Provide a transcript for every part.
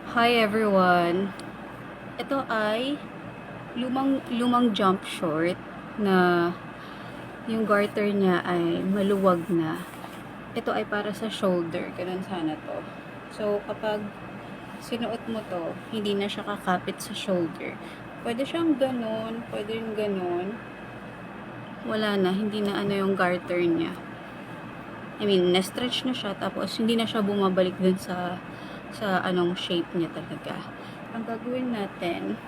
Hi everyone! Ito ay lumang jump short na yung garter niya ay maluwag na. Ito ay para sa shoulder. Ganun sana to. So, kapag sinuot mo to, hindi na siya kakapit sa shoulder. Pwede siyang ganun, pwede yung ganun. Wala na, hindi na ano yung garter niya. I mean, na-stretch na siya, tapos hindi na siya bumabalik dun sa anong shape niya talaga. Ang gagawin natin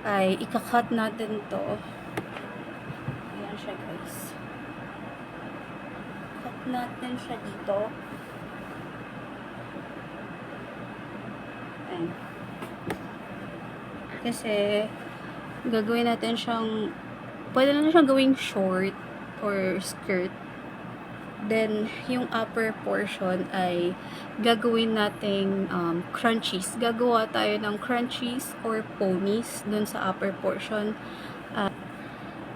ay ika-cut natin to. Ayan siya, guys. Cut natin siya dito. Ayan. Kasi gagawin natin siyang, pwede na siyang gawing short or skirt. Then, yung upper portion ay gagawin nating crunchies. Gagawa tayo ng crunchies or ponies dun sa upper portion.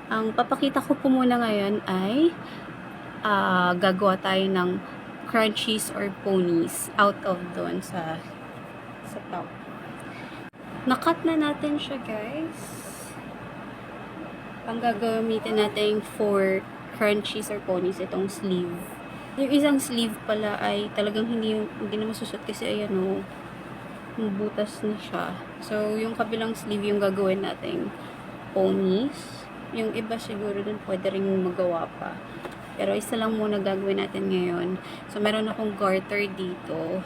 Ang papakita ko po muna ngayon ay gagawa tayo ng crunchies or ponies out of dun sa top. Nakat na natin siya, guys. Ang gagamitin natin for crunchies or ponies, itong sleeve. Yung isang sleeve pala ay talagang hindi na masusot kasi ayan o, butas na siya. So, yung kabilang sleeve yung gagawin nating ponies. Yung iba siguro dun pwede rin magawa pa. Pero isa lang muna gagawin natin ngayon. So, meron akong garter dito.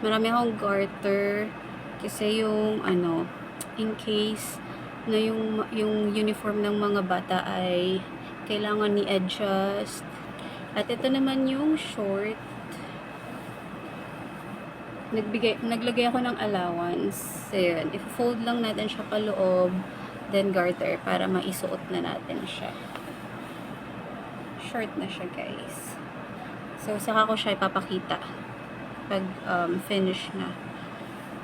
Marami akong garter kasi yung in case na yung uniform ng mga bata ay kailangan ni-adjust. At ito naman yung short. Naglagay ako ng allowance. Ayan. I-fold lang natin siya paloob. Then garter para maisuot na natin siya. Short na siya, guys. So, saka ko siya ipapakita pag finish na.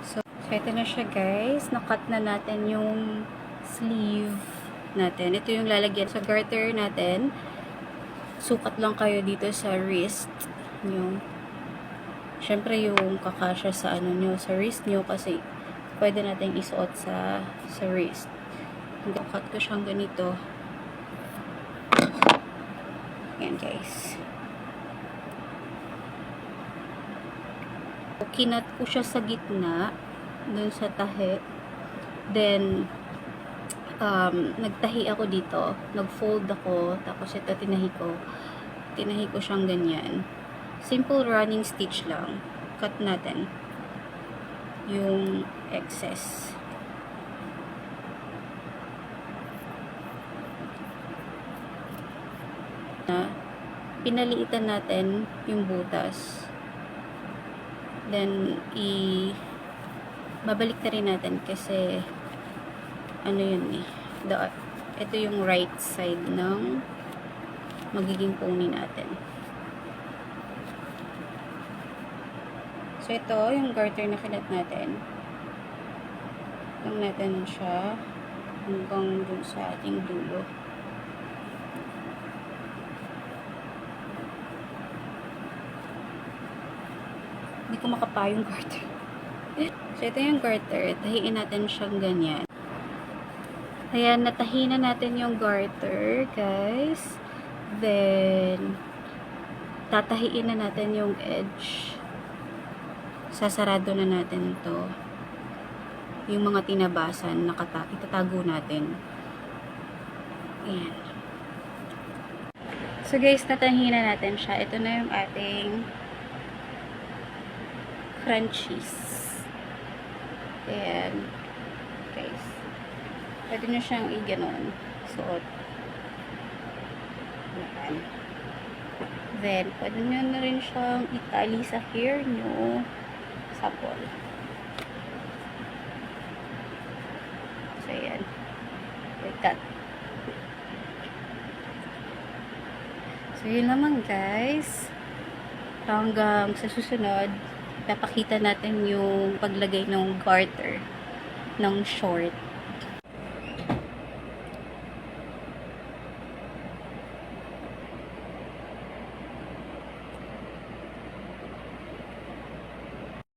So, ito na siya, guys. Nakat na natin yung sleeve natin. Ito yung lalagyan sa garter natin. Sukat lang kayo dito sa wrist nyo. Syempre yung kakasya sa sa wrist nyo kasi pwede natin isuot sa wrist. Cut ko siyang ganito. Ayan, guys. Kinat ko siya sa gitna dun sa tahi. Then nagtahi ako dito, nag-fold ako, tapos ito tinahi ko siyang ganyan. Simple running stitch lang. Cut natin yung excess. Pinaliitan natin yung butas. Then babalik na rin natin kasi yun eh. Ito yung right side ng magiging pony natin. So, ito yung garter na kinat natin. Lang natin siya hanggang dun sa ating dulo. Hindi ko makapa yung garter. So, ito yung garter. Tahiin natin siyang ganyan. Ayan, natahi na natin yung garter, guys. Then, tatahiin na natin yung edge. Sasarado na natin to. Yung mga tinabasan, itatago natin. Ayan. So, guys, natahi na natin siya. Ito na yung ating crunchies. Ayan. Guys. Pwede nyo siyang i-ganon. Suot. Ayan. Then, pwede nyo na rin siyang itali sa hair nyo. Sapol. So, ayan. Like that. So, yun naman, guys. Hanggang sa susunod, papakita natin yung paglagay ng garter ng short.